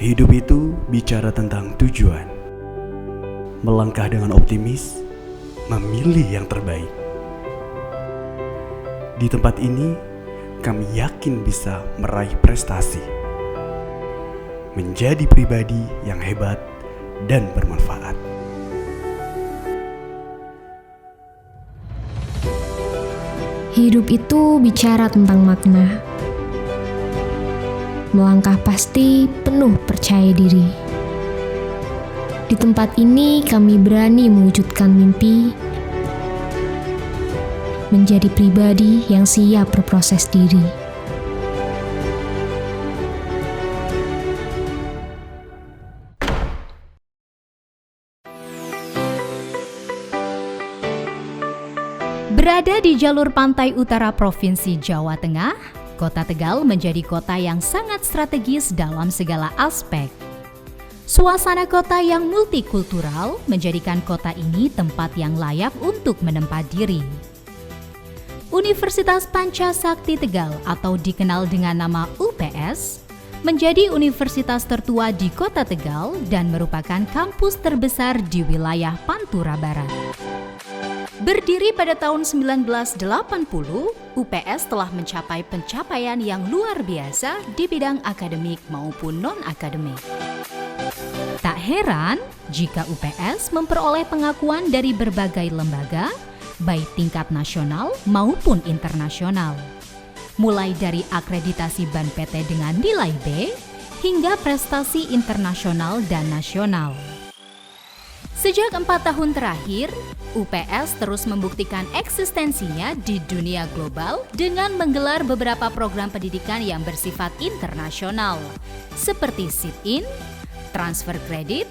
Hidup itu bicara tentang tujuan. Melangkah dengan optimis, memilih yang terbaik. Di tempat ini, kami yakin bisa meraih prestasi, menjadi pribadi yang hebat dan bermanfaat. Hidup itu bicara tentang makna. Melangkah pasti penuh percaya diri. Di tempat ini kami berani mewujudkan mimpi, menjadi pribadi yang siap berproses diri. Berada di jalur pantai utara Provinsi Jawa Tengah, Kota Tegal menjadi kota yang sangat strategis dalam segala aspek. Suasana kota yang multikultural menjadikan kota ini tempat yang layak untuk menempa diri. Universitas Pancasakti Tegal atau dikenal dengan nama UPS, menjadi universitas tertua di Kota Tegal dan merupakan kampus terbesar di wilayah Pantura Barat. Berdiri pada tahun 1980, UPS telah mencapai pencapaian yang luar biasa di bidang akademik maupun non-akademik. Tak heran jika UPS memperoleh pengakuan dari berbagai lembaga, baik tingkat nasional maupun internasional. Mulai dari akreditasi BAN PT dengan nilai B, hingga prestasi internasional dan nasional. Sejak 4 tahun terakhir, UPS terus membuktikan eksistensinya di dunia global dengan menggelar beberapa program pendidikan yang bersifat internasional, seperti sit-in, transfer credit,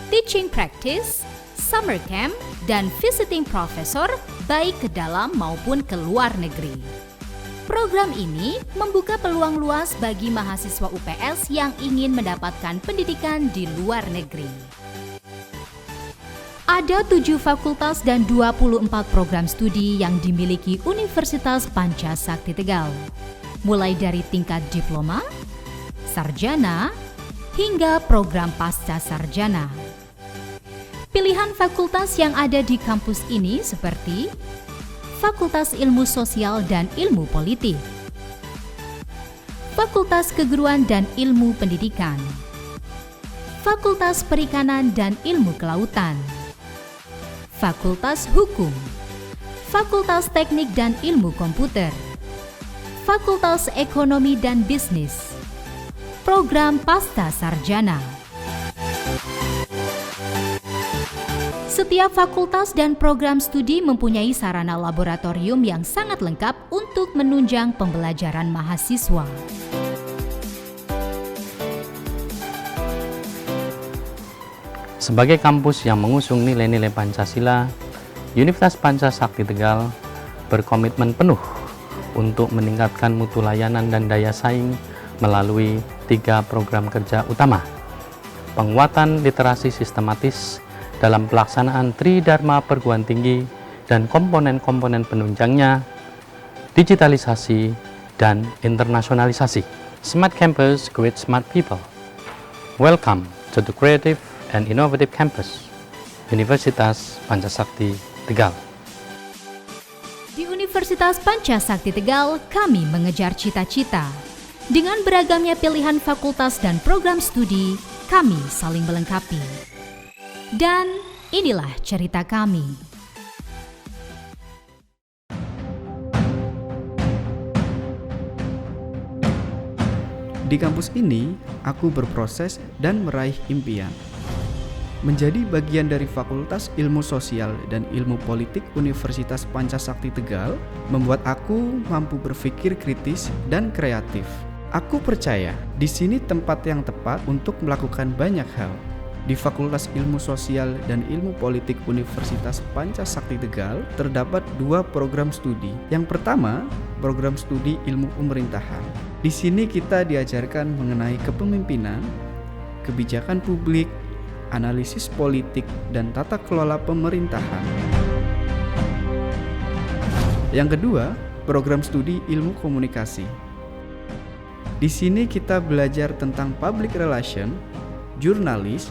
teaching practice, summer camp, dan visiting professor baik ke dalam maupun ke luar negeri. Program ini membuka peluang luas bagi mahasiswa UPS yang ingin mendapatkan pendidikan di luar negeri. Ada 7 fakultas dan 24 program studi yang dimiliki Universitas Pancasakti Tegal, mulai dari tingkat diploma, sarjana, hingga program pasca sarjana. Pilihan fakultas yang ada di kampus ini seperti Fakultas Ilmu Sosial dan Ilmu Politik, Fakultas Keguruan dan Ilmu Pendidikan, Fakultas Perikanan dan Ilmu Kelautan, Fakultas Hukum, Fakultas Teknik dan Ilmu Komputer, Fakultas Ekonomi dan Bisnis, Program Pasca Sarjana. Setiap fakultas dan program studi mempunyai sarana laboratorium yang sangat lengkap untuk menunjang pembelajaran mahasiswa. Sebagai kampus yang mengusung nilai-nilai Pancasila, Universitas Pancasakti Tegal berkomitmen penuh untuk meningkatkan mutu layanan dan daya saing melalui 3 program kerja utama. Penguatan literasi sistematis dalam pelaksanaan Tridharma Perguruan Tinggi dan komponen-komponen penunjangnya, digitalisasi dan internasionalisasi. Smart Campus Create Smart People. Welcome to the Creative and Innovative Campus, Universitas Pancasakti Tegal. Di Universitas Pancasakti Tegal, kami mengejar cita-cita. Dengan beragamnya pilihan fakultas dan program studi, kami saling melengkapi. Dan inilah cerita kami. Di kampus ini, aku berproses dan meraih impian. Menjadi bagian dari Fakultas Ilmu Sosial dan Ilmu Politik Universitas Pancasakti Tegal membuat aku mampu berpikir kritis dan kreatif. Aku percaya di sini tempat yang tepat untuk melakukan banyak hal. Di Fakultas Ilmu Sosial dan Ilmu Politik Universitas Pancasakti Tegal terdapat 2 program studi. Yang pertama, program studi Ilmu Pemerintahan. Di sini kita diajarkan mengenai kepemimpinan, kebijakan publik, analisis politik, dan tata kelola pemerintahan. Yang kedua, program studi Ilmu Komunikasi. Di sini kita belajar tentang public relation, jurnalis,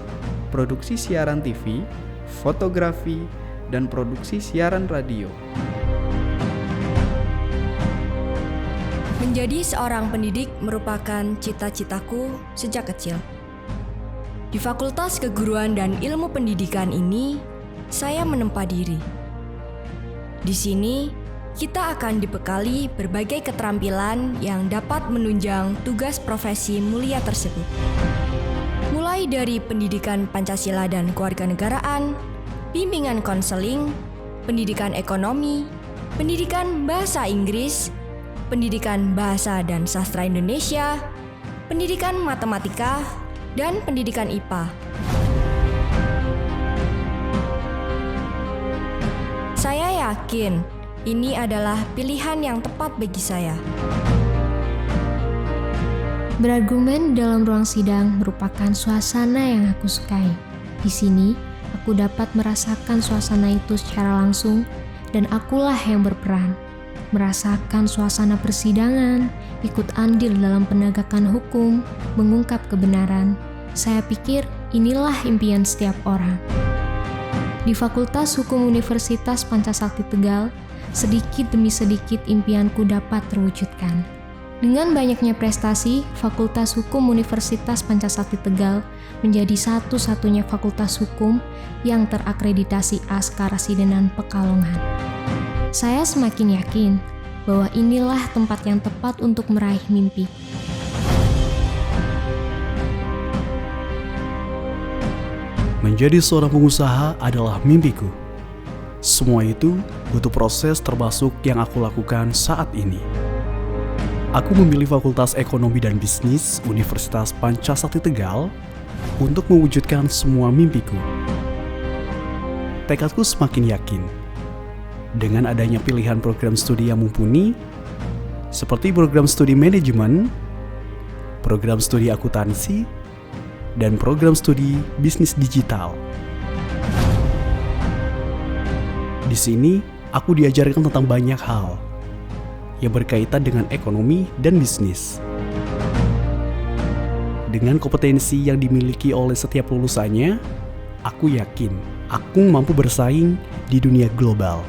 produksi siaran TV, fotografi, dan produksi siaran radio. Menjadi seorang pendidik merupakan cita-citaku sejak kecil. Di Fakultas Keguruan dan Ilmu Pendidikan ini, saya menempa diri. Di sini, kita akan dibekali berbagai keterampilan yang dapat menunjang tugas profesi mulia tersebut. Mulai dari pendidikan Pancasila dan kewarganegaraan, bimbingan konseling, pendidikan ekonomi, pendidikan bahasa Inggris, pendidikan bahasa dan sastra Indonesia, pendidikan matematika, dan pendidikan IPA. Saya yakin ini adalah pilihan yang tepat bagi saya. Berargumen dalam ruang sidang merupakan suasana yang aku sukai. Di sini, aku dapat merasakan suasana itu secara langsung, dan akulah yang berperan. Merasakan suasana persidangan, ikut andil dalam penegakan hukum, mengungkap kebenaran. Saya pikir inilah impian setiap orang. Di Fakultas Hukum Universitas Pancasakti Tegal, sedikit demi sedikit impianku dapat terwujudkan. Dengan banyaknya prestasi, Fakultas Hukum Universitas Pancasakti Tegal menjadi satu-satunya fakultas hukum yang terakreditasi Askarasidenan Pekalongan. Saya semakin yakin bahwa inilah tempat yang tepat untuk meraih mimpi. Menjadi seorang pengusaha adalah mimpiku. Semua itu butuh proses termasuk yang aku lakukan saat ini. Aku memilih Fakultas Ekonomi dan Bisnis Universitas Pancasakti Tegal untuk mewujudkan semua mimpiku. Tekadku semakin yakin. Dengan adanya pilihan program studi yang mumpuni, seperti program studi manajemen, program studi akuntansi, dan program studi bisnis digital. Di sini, aku diajarkan tentang banyak hal yang berkaitan dengan ekonomi dan bisnis. Dengan kompetensi yang dimiliki oleh setiap lulusannya, aku yakin aku mampu bersaing di dunia global.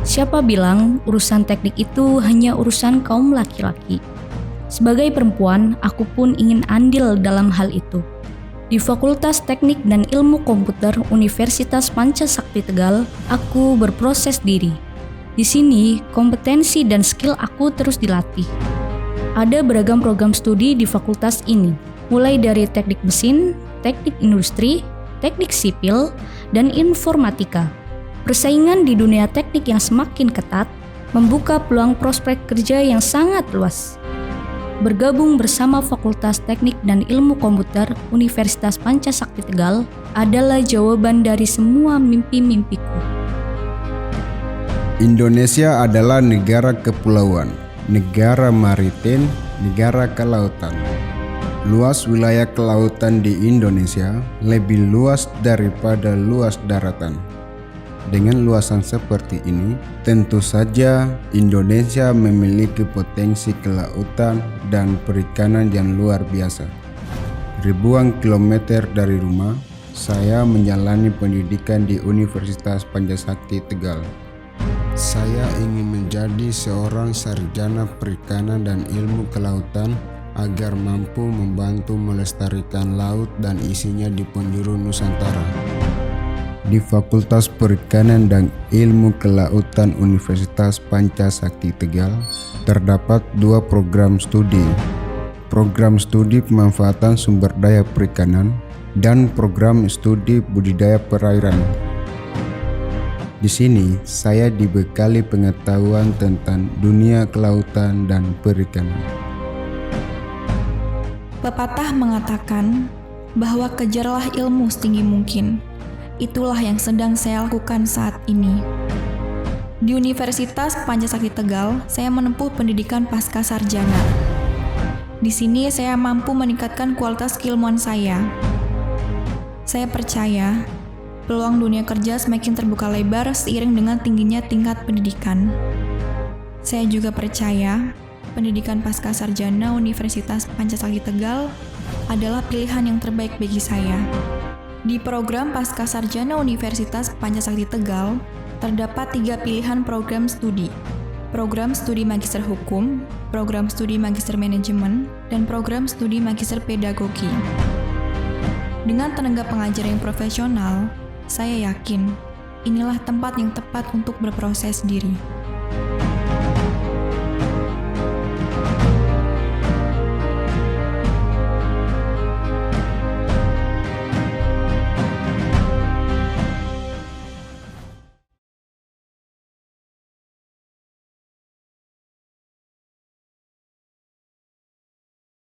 Siapa bilang urusan teknik itu hanya urusan kaum laki-laki? Sebagai perempuan, aku pun ingin andil dalam hal itu. Di Fakultas Teknik dan Ilmu Komputer Universitas Pancasakti Tegal, aku berproses diri. Di sini, kompetensi dan skill aku terus dilatih. Ada beragam program studi di fakultas ini, mulai dari teknik mesin, teknik industri, teknik sipil, dan informatika. Persaingan di dunia teknik yang semakin ketat membuka peluang prospek kerja yang sangat luas. Bergabung bersama Fakultas Teknik dan Ilmu Komputer Universitas Pancasakti Tegal adalah jawaban dari semua mimpi-mimpiku. Indonesia adalah negara kepulauan, negara maritim, negara kelautan. Luas wilayah kelautan di Indonesia lebih luas daripada luas daratan. Dengan luasan seperti ini, tentu saja Indonesia memiliki potensi kelautan dan perikanan yang luar biasa. Ribuan kilometer dari rumah, saya menjalani pendidikan di Universitas Pancasakti Tegal. Saya ingin menjadi seorang sarjana perikanan dan ilmu kelautan agar mampu membantu melestarikan laut dan isinya di penjuru Nusantara. Di Fakultas Perikanan dan Ilmu Kelautan Universitas Pancasakti Tegal terdapat 2 program studi. Program studi pemanfaatan sumber daya perikanan dan program studi budidaya perairan. Di sini saya dibekali pengetahuan tentang dunia kelautan dan perikanan. Pepatah mengatakan bahwa kejarlah ilmu setinggi mungkin. Itulah yang sedang saya lakukan saat ini. Di Universitas Pancasakti Tegal, saya menempuh pendidikan pasca sarjana. Di sini saya mampu meningkatkan kualitas keilmuan saya. Saya percaya peluang dunia kerja semakin terbuka lebar seiring dengan tingginya tingkat pendidikan. Saya juga percaya pendidikan pascasarjana Universitas Pancasakti Tegal adalah pilihan yang terbaik bagi saya. Di program Pascasarjana Universitas Pancasakti Tegal, terdapat 3 pilihan program studi. Program studi Magister Hukum, program studi Magister Manajemen, dan program studi Magister Pedagogi. Dengan tenaga pengajar yang profesional, saya yakin inilah tempat yang tepat untuk berproses diri.